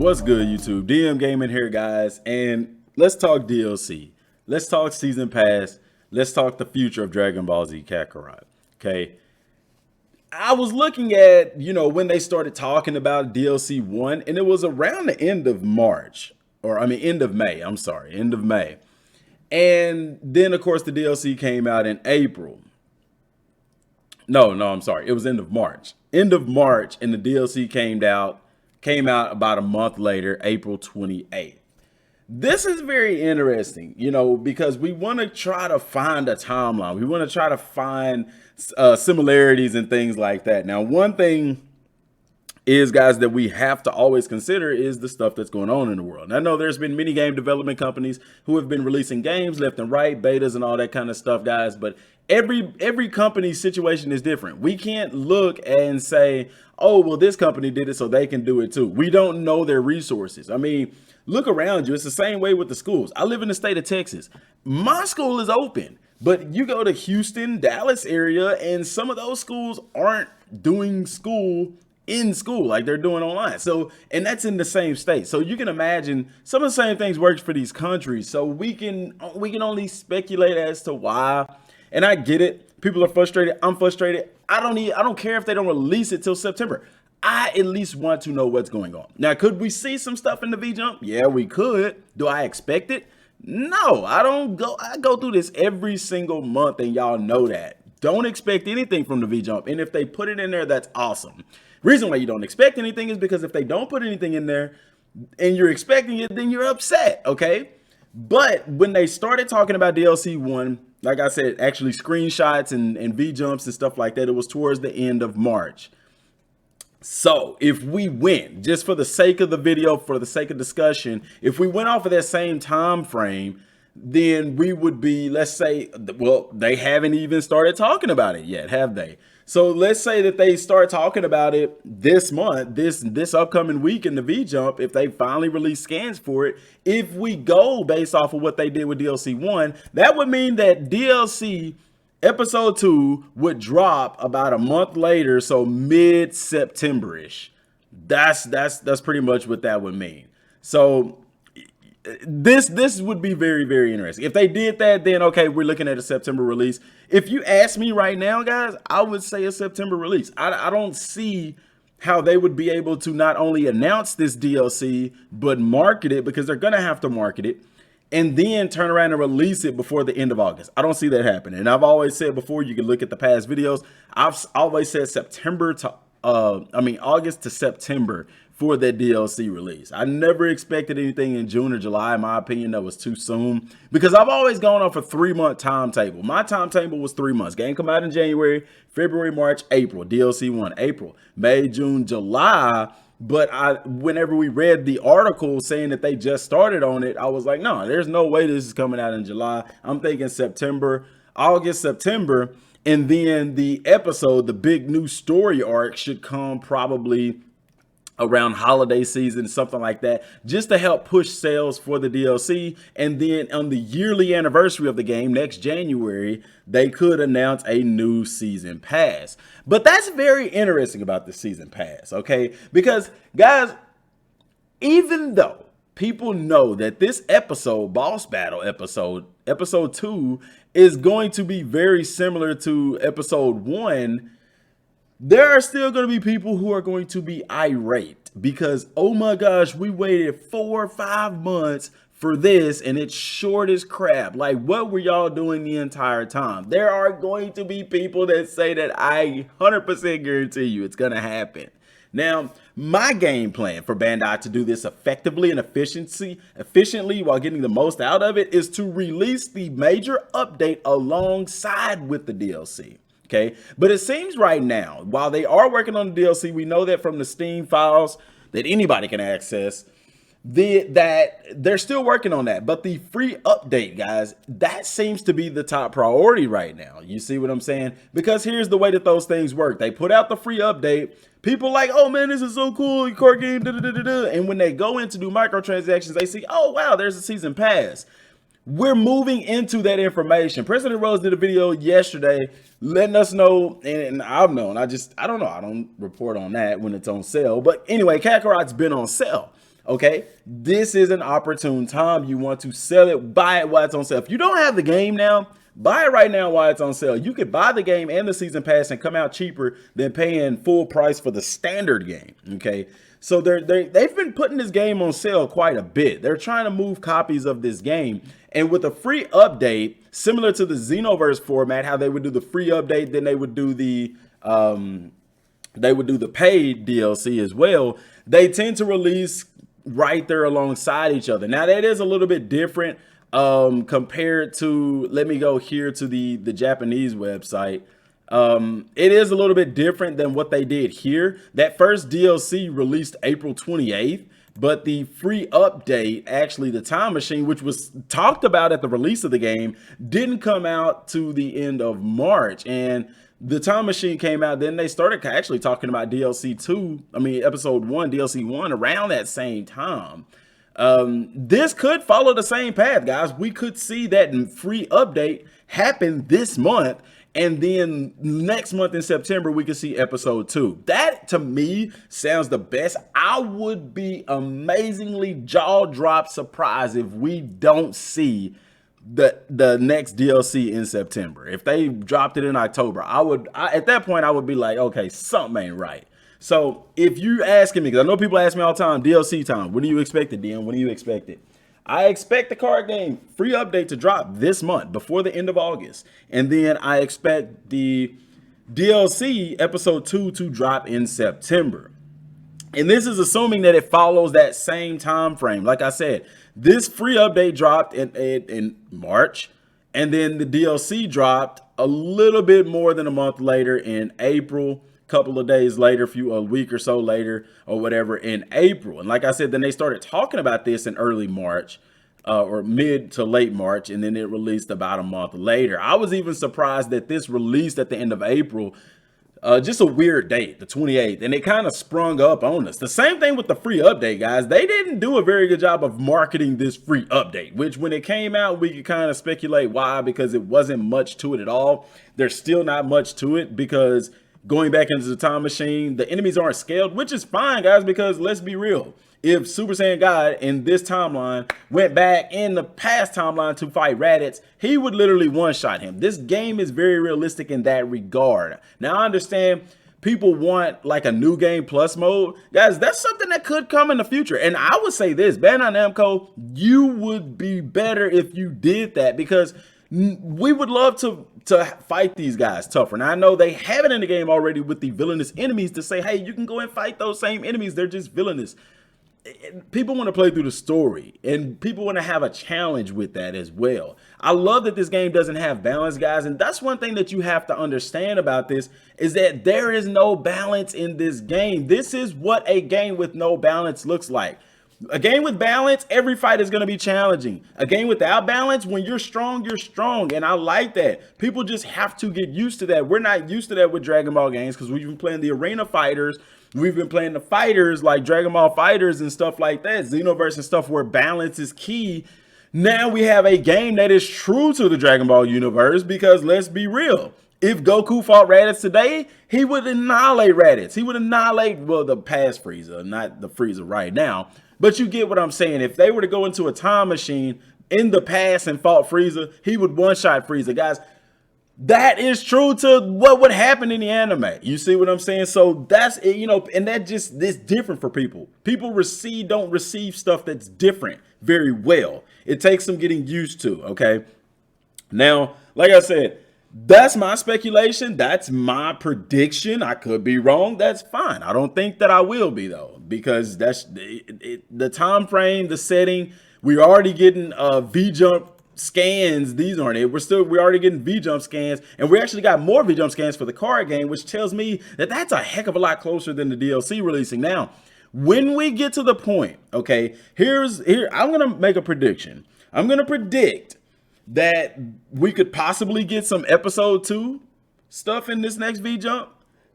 What's good, YouTube? Dmgaming here, guys, and let's talk DLC. Let's talk Season Pass. Let's talk the future of Dragon Ball Z Kakarot. Okay, I was looking at, when they started talking about DLC 1, and it was around the end of March, or end of May. I'm sorry, end of May. And then, of course, the DLC came out in April. No, I'm sorry. It was end of March. End of March, and the DLC came out about a month later, April 28th. This is very interesting, because we want to try to find a timeline. We want to try to find similarities and things like that. Now, one thing is, guys, that we have to always consider is the stuff that's going on in the world. And I know there's been many game development companies who have been releasing games left and right, betas and all that kind of stuff, guys. But every company's situation is different. We can't look and say, oh, well, this company did it, so they can do it too. We don't know their resources. I mean, look around you. It's the same way with the schools. I live in the state of Texas. My school is open, but you go to Houston, Dallas area, and some of those schools aren't doing school in school like they're doing online. So, and that's in the same state. So you can imagine some of the same things works for these countries. So we can only speculate as to why. And I get it. People are frustrated. I'm frustrated. I don't care if they don't release it till September. I at least want to know what's going on. Now, could we see some stuff in the V-Jump? Yeah, we could. Do I expect it? No, I don't go. I go through this every single month, and y'all know that. Don't expect anything from the V-Jump. And if they put it in there, that's awesome. Reason why you don't expect anything is because if they don't put anything in there and you're expecting it, then you're upset, okay? But when they started talking about DLC 1, like I said, actually screenshots and V-Jumps and stuff like that, it was towards the end of March. So if we went, just for the sake of the video, for the sake of discussion, if we went off of that same time frame, then we would be, let's say, well, they haven't even started talking about it yet, have they? So let's say that they start talking about it this month, this upcoming week in the V-Jump, if they finally release scans for it. If we go based off of what they did with DLC 1, that would mean that DLC Episode 2 would drop about a month later, so mid-September-ish. That's pretty much what that would mean. So this would be very, very interesting. If they did that, then okay, we're looking at a September release. If you ask me right now, guys, I would say a September release. I don't see how they would be able to not only announce this DLC, but market it, because they're going to have to market it, and then turn around and release it before the end of August. I don't see that happening. And I've always said before, you can look at the past videos, I've always said August to September for that DLC release. I never expected anything in June or July. In my opinion, that was too soon, because I've always gone off a 3-month timetable. My timetable was 3 months. Game come out in January, February, March, April. DLC 1, April, May, June, July. But whenever we read the article saying that they just started on it, I was like, no, there's no way this is coming out in July. I'm thinking September, August, September. And then the episode, the big new story arc, should come probably around holiday season, something like that, just to help push sales for the DLC. And then on the yearly anniversary of the game, next January, they could announce a new season pass. But that's very interesting about the season pass, okay? Because, guys, even though people know that this episode, Boss Battle episode 2, is going to be very similar to episode 1, there are still going to be people who are going to be irate because, oh my gosh, we waited 4 or 5 months for this and it's short as crap. Like, what were y'all doing the entire time? There are going to be people that say that. I 100% guarantee you it's going to happen. Now, my game plan for Bandai to do this effectively and efficiently while getting the most out of it is to release the major update alongside with the DLC. Okay, but it seems right now, while they are working on the DLC, we know that from the Steam files that anybody can access, that they're still working on that. But the free update, guys, that seems to be the top priority right now. You see what I'm saying? Because here's the way that those things work. They put out the free update. People like, oh man, this is so cool, card game, da, da, da, da, da. And when they go in to do microtransactions, they see, oh wow, there's a season pass. We're moving into that information. President Rose did a video yesterday letting us know, and I've known, I don't know, I don't report on that when it's on sale. But anyway, Kakarot's been on sale. Okay, this is an opportune time. You want to sell it, buy it while it's on sale. If you don't have the game now, buy it right now while it's on sale. You could buy the game and the season pass and come out cheaper than paying full price for the standard game. Okay, so they've been putting this game on sale quite a bit. They're trying to move copies of this game, and with a free update, similar to the Xenoverse format, how they would do the free update, then they would do the paid DLC as well. They tend to release right there alongside each other. Now that is a little bit different compared to, let me go here to the Japanese website. It is a little bit different than what they did here. That first DLC released April 28th, but the free update, actually the Time Machine, which was talked about at the release of the game, didn't come out to the end of March. And the Time Machine came out, then they started actually talking about episode 1, DLC 1 around that same time. This could follow the same path, guys. We could see that free update happen this month, and then next month in September, we could see episode 2. That, to me, sounds the best. I would be amazingly jaw-drop surprised if we don't see the next DLC in September. If they dropped it in October, at that point, I would be like, okay, something ain't right. So if you asking me, because I know people ask me all the time, DLC time, when do you expect it, DM? When do you expect it? I expect the card game free update to drop this month before the end of August. And then I expect the DLC episode 2 to drop in September. And this is assuming that it follows that same time frame. Like I said, this free update dropped in March, and then the DLC dropped a little bit more than a month later in April, couple of days later, a week or so later or whatever in April. And like I said, then they started talking about this in early March or mid to late March, and then it released about a month later. I was even surprised that this released at the end of April. Just a weird date, the 28th, and it kind of sprung up on us. The same thing with the free update, guys. They didn't do a very good job of marketing this free update, which when it came out, we could kind of speculate why, because it wasn't much to it at all. There's still not much to it because going back into the Time Machine, the enemies aren't scaled, which is fine, guys, because let's be real. If Super Saiyan God in this timeline went back in the past timeline to fight Raditz, he would literally one-shot him. This game is very realistic in that regard. Now, I understand people want like a new game plus mode. Guys, that's something that could come in the future. And I would say this, Bandai Namco, you would be better if you did that, because we would love to fight these guys tougher. Now, I know they have it in the game already with the villainous enemies to say, hey, you can go and fight those same enemies. They're just villainous. People want to play through the story, and people want to have a challenge with that as well. I love that this game doesn't have balance, guys, and that's one thing that you have to understand about this, is that there is no balance in this game. This is what a game with no balance looks like. A game with balance, every fight is going to be challenging. A game without balance, when you're strong, and I like that. People just have to get used to that. We're not used to that with Dragon Ball games because we've been playing the arena fighters. We've been playing the fighters like Dragon Ball Fighters and stuff like that, Xenoverse and stuff where balance is key. Now we have a game that is true to the Dragon Ball universe, because let's be real. If Goku fought Raditz today, he would annihilate Raditz. He would annihilate, well, the past Frieza, not the Frieza right now. But you get what I'm saying. If they were to go into a time machine in the past and fought Frieza, he would one-shot Frieza. Guys, that is true to what would happen in the anime. You see what I'm saying? So that's, and that just, this different for people. People don't receive stuff that's different very well. It takes some getting used to, okay? Now, like I said, that's my speculation. That's my prediction. I could be wrong. That's fine. I don't think that I will be, though, because that's the time frame, the setting. We're already getting V-Jump scans. These aren't it. We're already getting V-Jump scans, and we actually got more V-Jump scans for the card game, which tells me that that's a heck of a lot closer than the DLC releasing. Now, when we get to the point, okay, I'm going to make a prediction. I'm going to predict that we could possibly get some episode 2 stuff in this next V-Jump.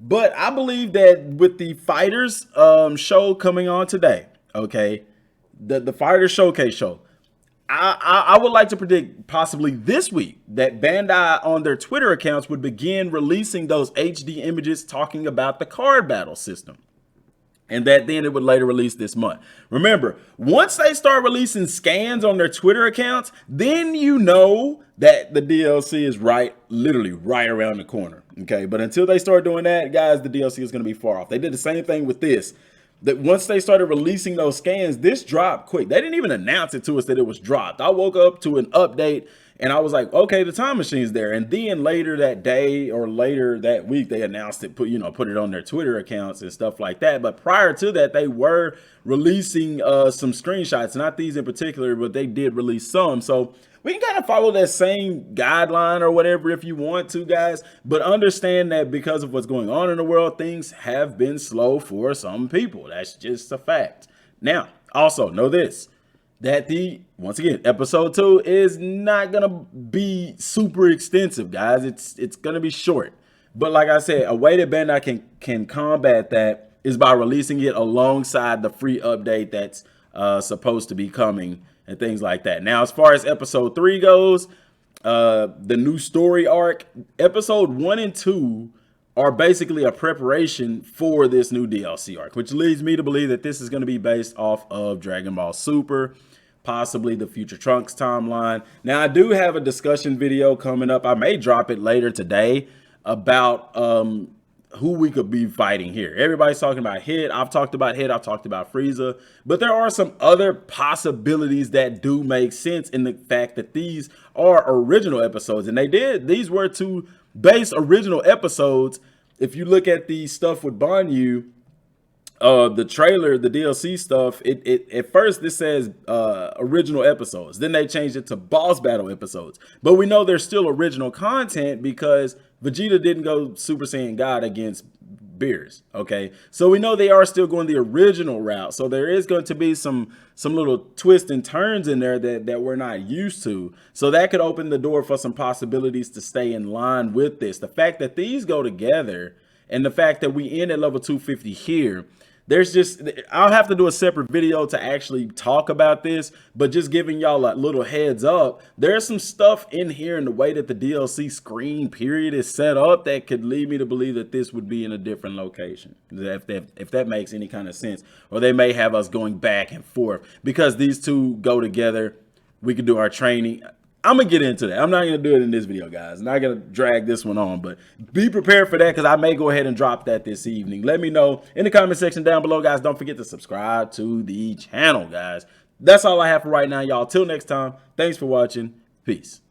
But I believe that with the Fighters show coming on today, okay, the Fighters Showcase show, I would like to predict possibly this week that Bandai on their Twitter accounts would begin releasing those HD images talking about the card battle system. and that then it would later release this month. Remember, once they start releasing scans on their Twitter accounts, then you know that the DLC is literally right around the corner. Okay, but until they start doing that, guys, the DLC is going to be far off. They did the same thing with this. That once they started releasing those scans, this dropped quick. They didn't even announce it to us that it was dropped. I woke up to an update and I was like, okay, the time machine's there. And then later that day or later that week, they announced it, put it on their Twitter accounts and stuff like that. But prior to that, they were releasing some screenshots, not these in particular, but they did release some. So we can kind of follow that same guideline or whatever if you want to, guys. But understand that because of what's going on in the world, things have been slow for some people. That's just a fact. Now, also know this, that once again, episode 2 is not going to be super extensive, guys. It's going to be short. But like I said, a way that Bandai can combat that is by releasing it alongside the free update that's supposed to be coming and things like that. Now, as far as episode 3 goes, the new story arc, episode 1 and 2 are basically a preparation for this new DLC arc, which leads me to believe that this is going to be based off of Dragon Ball Super, possibly the Future Trunks timeline. Now, I do have a discussion video coming up. I may drop it later today about who we could be fighting here. Everybody's talking about Hit. I've talked about Hit. I've talked about Frieza. But there are some other possibilities that do make sense in the fact that these are original episodes. And these were 2 base original episodes. If you look at the stuff with Banyu, the trailer, the DLC stuff, at first this says original episodes. Then they changed it to boss battle episodes. But we know there's still original content because Vegeta didn't go Super Saiyan God against Beerus. Okay, so we know they are still going the original route. So there is going to be some little twists and turns in there that we're not used to. So that could open the door for some possibilities to stay in line with this. The fact that these go together and the fact that we end at level 250 here, I'll have to do a separate video to actually talk about this, but just giving y'all a little heads up, there's some stuff in here in the way that the DLC screen period is set up that could lead me to believe that this would be in a different location, if that makes any kind of sense. Or they may have us going back and forth because these 2 go together. We could do our training. I'm going to get into that. I'm not going to do it in this video, guys. I'm not going to drag this one on, but be prepared for that because I may go ahead and drop that this evening. Let me know in the comment section down below, guys. Don't forget to subscribe to the channel, guys. That's all I have for right now, y'all. Till next time, thanks for watching. Peace.